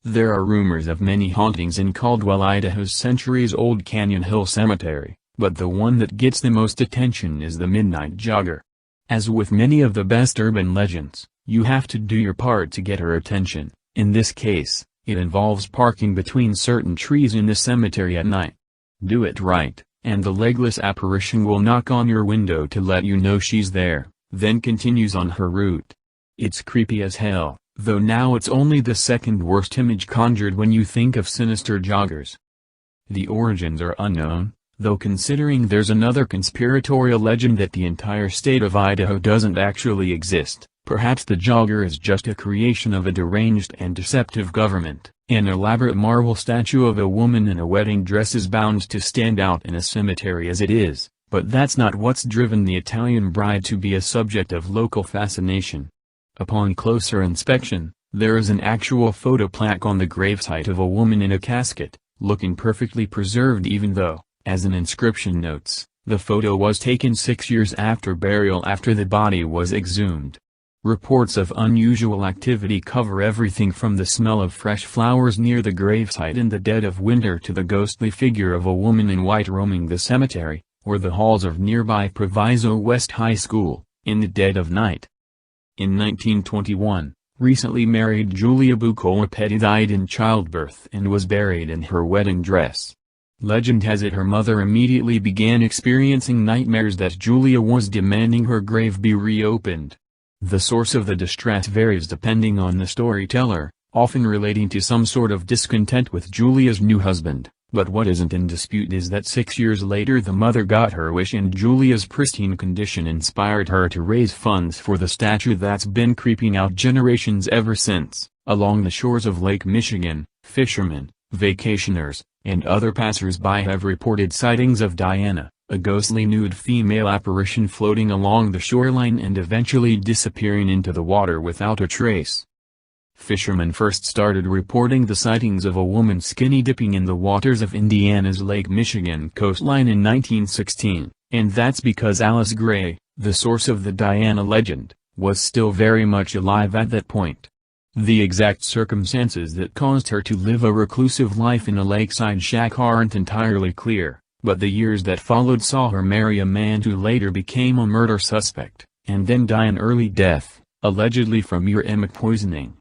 There are rumors of many hauntings in Caldwell, Idaho's centuries-old Canyon Hill Cemetery, but the one that gets the most attention is the Midnight Jogger. As with many of the best urban legends, you have to do your part to get her attention. In this case, it involves parking between certain trees in the cemetery at night. Do it right, and the legless apparition will knock on your window to let you know she's there, then continues on her route. It's creepy as hell, though now it's only the second worst image conjured when you think of sinister joggers. The origins are unknown, though, considering there's another conspiratorial legend that the entire state of Idaho doesn't actually exist. Perhaps the jogger is just a creation of a deranged and deceptive government. An elaborate marble statue of a woman in a wedding dress is bound to stand out in a cemetery as it is, but that's not what's driven the Italian bride to be a subject of local fascination. Upon closer inspection, there is an actual photo plaque on the gravesite of a woman in a casket, looking perfectly preserved, even though, as an inscription notes, the photo was taken 6 years after burial, after the body was exhumed. Reports of unusual activity cover everything from the smell of fresh flowers near the gravesite in the dead of winter to the ghostly figure of a woman in white roaming the cemetery, or the halls of nearby Proviso West High School, in the dead of night. In 1921, recently married Julia Bucola Petty died in childbirth and was buried in her wedding dress. Legend has it her mother immediately began experiencing nightmares that Julia was demanding her grave be reopened. The source of the distress varies depending on the storyteller, often relating to some sort of discontent with Julia's new husband, but what isn't in dispute is that 6 years later the mother got her wish and Julia's pristine condition inspired her to raise funds for the statue that's been creeping out generations ever since. Along the shores of Lake Michigan, fishermen, vacationers, and other passers-by have reported sightings of Diana, a ghostly nude female apparition floating along the shoreline and eventually disappearing into the water without a trace. Fishermen first started reporting the sightings of a woman skinny dipping in the waters of Indiana's Lake Michigan coastline in 1916, and that's because Alice Gray, the source of the Diana legend, was still very much alive at that point. The exact circumstances that caused her to live a reclusive life in a lakeside shack aren't entirely clear, but the years that followed saw her marry a man who later became a murder suspect, and then die an early death, allegedly from uremic poisoning.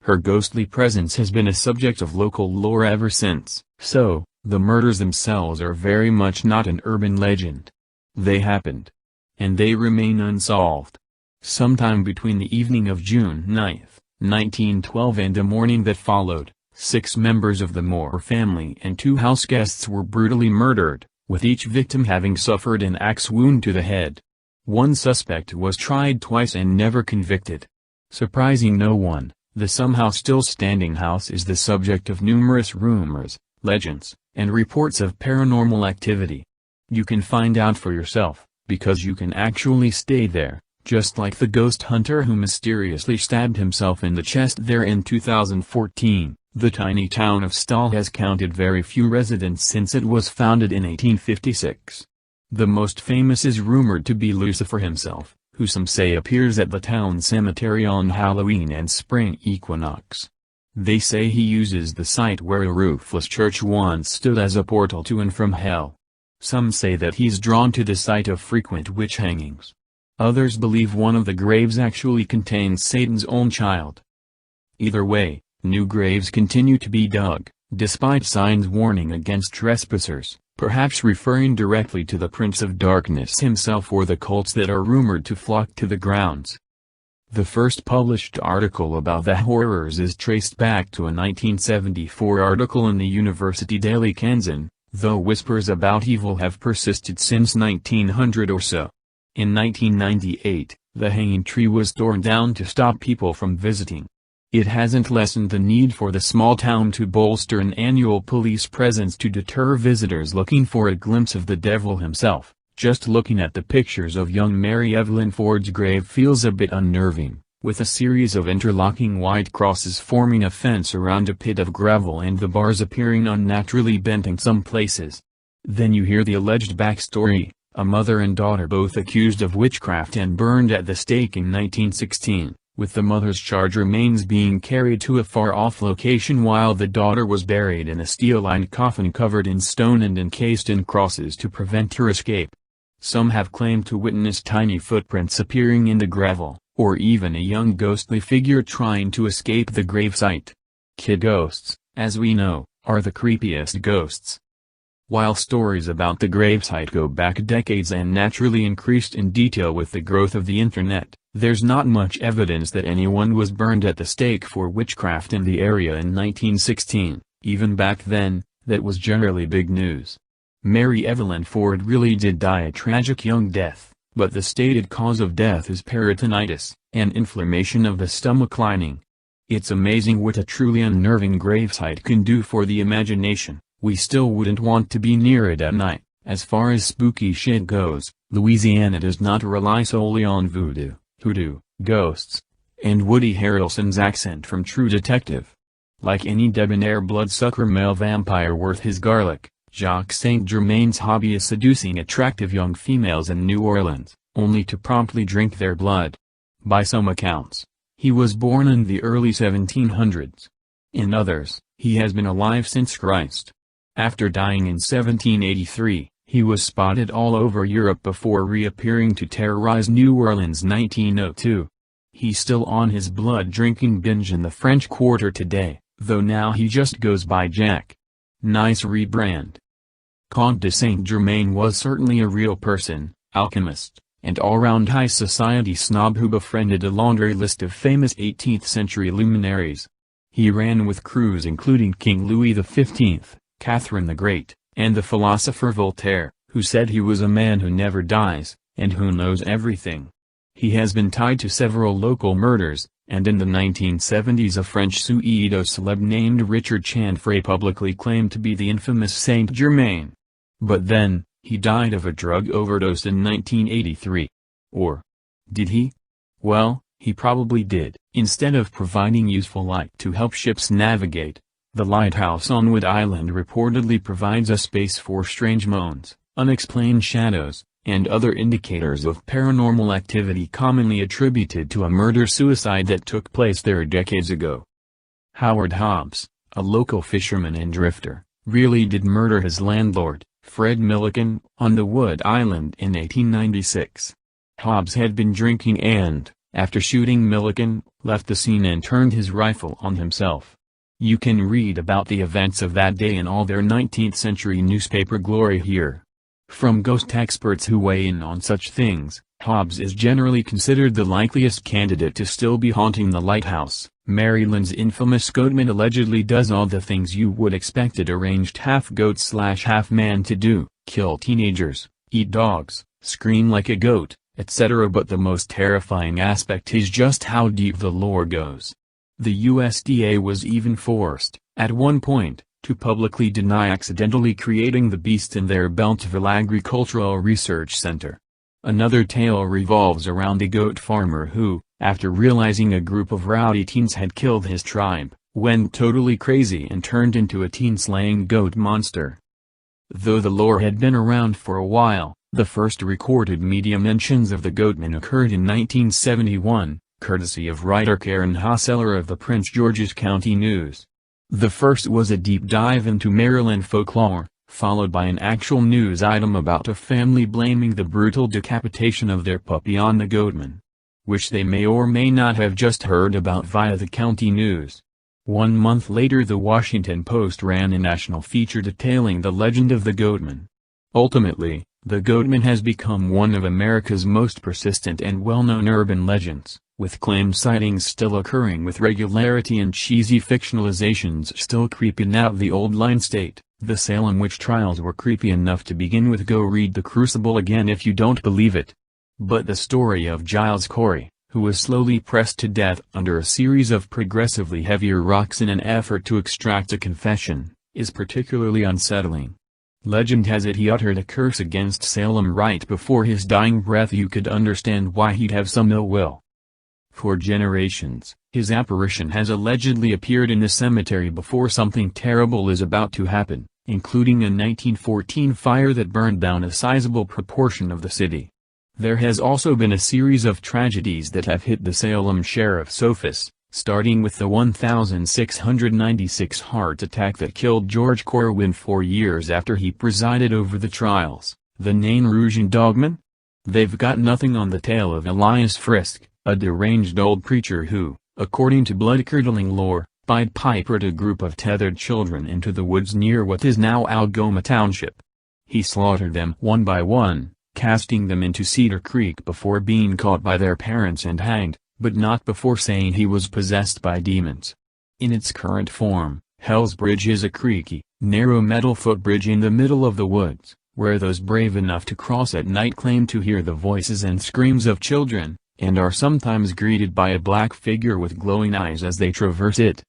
Her ghostly presence has been a subject of local lore ever since, so, the murders themselves are very much not an urban legend. They happened. And they remain unsolved. Sometime between the evening of June 9, 1912 and the morning that followed, 6 members of the Moore family and 2 houseguests were brutally murdered, with each victim having suffered an axe wound to the head. One suspect was tried twice and never convicted. Surprising no one, the somehow still standing house is the subject of numerous rumors, legends, and reports of paranormal activity. You can find out for yourself, because you can actually stay there, just like the ghost hunter who mysteriously stabbed himself in the chest there in 2014. The tiny town of Stahl has counted very few residents since it was founded in 1856. The most famous is rumored to be Lucifer himself, who some say appears at the town cemetery on Halloween and spring equinox. They say he uses the site where a roofless church once stood as a portal to and from hell. Some say that he's drawn to the site of frequent witch hangings. Others believe one of the graves actually contains Satan's own child. Either way, new graves continue to be dug, despite signs warning against trespassers, perhaps referring directly to the Prince of Darkness himself or the cults that are rumored to flock to the grounds. The first published article about the horrors is traced back to a 1974 article in the University Daily Kansan, though whispers about evil have persisted since 1900 or so. In 1998, the hanging tree was torn down to stop people from visiting. It hasn't lessened the need for the small town to bolster an annual police presence to deter visitors looking for a glimpse of the devil himself. Just looking at the pictures of young Mary Evelyn Ford's grave feels a bit unnerving, with a series of interlocking white crosses forming a fence around a pit of gravel and the bars appearing unnaturally bent in some places. Then you hear the alleged backstory: a mother and daughter both accused of witchcraft and burned at the stake in 1916. with the mother's charred remains being carried to a far-off location while the daughter was buried in a steel-lined coffin covered in stone and encased in crosses to prevent her escape. Some have claimed to witness tiny footprints appearing in the gravel, or even a young ghostly figure trying to escape the gravesite. Kid ghosts, as we know, are the creepiest ghosts. While stories about the gravesite go back decades and naturally increased in detail with the growth of the internet, there's not much evidence that anyone was burned at the stake for witchcraft in the area in 1916. Even back then, that was generally big news. Mary Evelyn Ford really did die a tragic young death, but the stated cause of death is peritonitis, an inflammation of the stomach lining. It's amazing what a truly unnerving gravesite can do for the imagination. We still wouldn't want to be near it at night. As far as spooky shit goes, Louisiana does not rely solely on voodoo, hoodoo, ghosts, and Woody Harrelson's accent from True Detective. Like any debonair bloodsucker male vampire worth his garlic, Jacques Saint Germain's hobby is seducing attractive young females in New Orleans, only to promptly drink their blood. By some accounts, he was born in the early 1700s. In others, he has been alive since Christ. After dying in 1783, he was spotted all over Europe before reappearing to terrorize New Orleans 1902. He's still on his blood-drinking binge in the French Quarter today, though now he just goes by Jack. Nice rebrand. Comte de Saint-Germain was certainly a real person, alchemist, and all-round high society snob who befriended a laundry list of famous 18th-century luminaries. He ran with crews including King Louis XV, Catherine the Great, and the philosopher Voltaire, who said he was a man who never dies, and who knows everything. He has been tied to several local murders, and in the 1970s a French pseudo celeb named Richard Chanfray publicly claimed to be the infamous Saint Germain. But then, he died of a drug overdose in 1983. Or did he? Well, he probably did. Instead of providing useful light to help ships navigate, the lighthouse on Wood Island reportedly provides a space for strange moans, unexplained shadows, and other indicators of paranormal activity commonly attributed to a murder-suicide that took place there decades ago. Howard Hobbs, a local fisherman and drifter, really did murder his landlord, Fred Milliken, on the Wood Island in 1896. Hobbs had been drinking and, after shooting Milliken, left the scene and turned his rifle on himself. You can read about the events of that day in all their 19th-century newspaper glory here. From ghost experts who weigh in on such things, Hobbs is generally considered the likeliest candidate to still be haunting the lighthouse. Maryland's infamous Goatman allegedly does all the things you would expect a deranged half-goat/half-man to do: kill teenagers, eat dogs, scream like a goat, etc. But the most terrifying aspect is just how deep the lore goes. The USDA was even forced, at one point, to publicly deny accidentally creating the beast in their Beltsville Agricultural Research Center. Another tale revolves around a goat farmer who, after realizing a group of rowdy teens had killed his tribe, went totally crazy and turned into a teen-slaying goat monster. Though the lore had been around for a while, the first recorded media mentions of the Goatman occurred in 1971. Courtesy of writer Karen Hosseller of the Prince George's County News. The first was a deep dive into Maryland folklore, followed by an actual news item about a family blaming the brutal decapitation of their puppy on the Goatman, which they may or may not have just heard about via the county news. 1 month later the Washington Post ran a national feature detailing the legend of the Goatman. Ultimately, the Goatman has become one of America's most persistent and well-known urban legends, with claimed sightings still occurring with regularity and cheesy fictionalizations still creeping out the old line state. The Salem witch trials were creepy enough to begin with. Go read The Crucible again if you don't believe it. But the story of Giles Corey, who was slowly pressed to death under a series of progressively heavier rocks in an effort to extract a confession, is particularly unsettling. Legend has it he uttered a curse against Salem right before his dying breath. You could understand why he'd have some ill will. For generations, his apparition has allegedly appeared in the cemetery before something terrible is about to happen, including a 1914 fire that burned down a sizable proportion of the city. There has also been a series of tragedies that have hit the Salem Sheriff's Office, starting with the 1696 heart attack that killed George Corwin 4 years after he presided over the trials. The Nain Rouge and Dogman? They've got nothing on the tale of Elias Frisk, a deranged old preacher who, according to blood-curdling lore, Pied Pipered a group of tethered children into the woods near what is now Algoma Township. He slaughtered them one by one, casting them into Cedar Creek before being caught by their parents and hanged, but not before saying he was possessed by demons. In its current form, Hell's Bridge is a creaky, narrow metal footbridge in the middle of the woods, where those brave enough to cross at night claim to hear the voices and screams of children, and are sometimes greeted by a black figure with glowing eyes as they traverse it.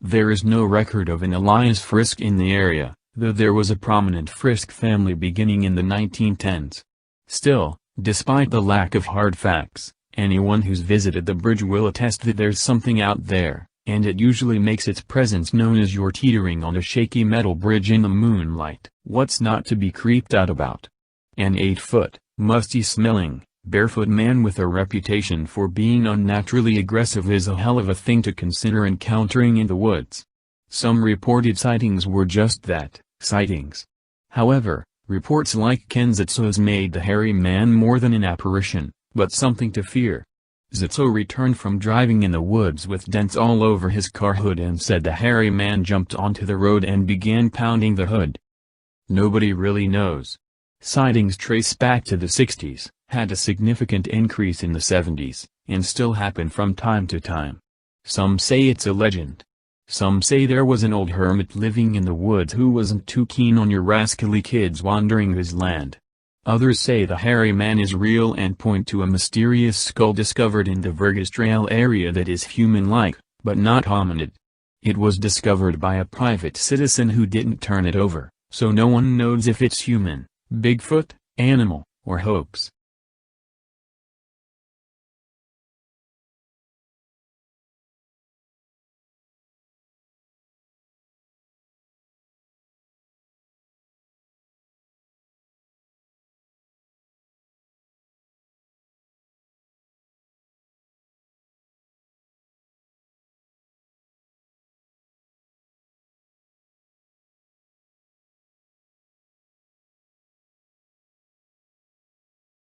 There is no record of an Elias Frisk in the area, though there was a prominent Frisk family beginning in the 1910s. Still, despite the lack of hard facts, anyone who's visited the bridge will attest that there's something out there, and it usually makes its presence known as you're teetering on a shaky metal bridge in the moonlight. What's not to be creeped out about? An 8-foot, musty-smelling, barefoot man with a reputation for being unnaturally aggressive is a hell of a thing to consider encountering in the woods. Some reported sightings were just that, sightings. However, reports like Ken Zitzo's made the hairy man more than an apparition, but something to fear. Zitzo returned from driving in the woods with dents all over his car hood and said the hairy man jumped onto the road and began pounding the hood. Nobody really knows. Sightings trace back to the 60s, had a significant increase in the 70s, and still happen from time to time. Some say it's a legend. Some say there was an old hermit living in the woods who wasn't too keen on your rascally kids wandering his land. Others say the hairy man is real and point to a mysterious skull discovered in the Vergas Trail area that is human-like, but not hominid. It was discovered by a private citizen who didn't turn it over, so no one knows if it's human, Bigfoot, animal, or hoax.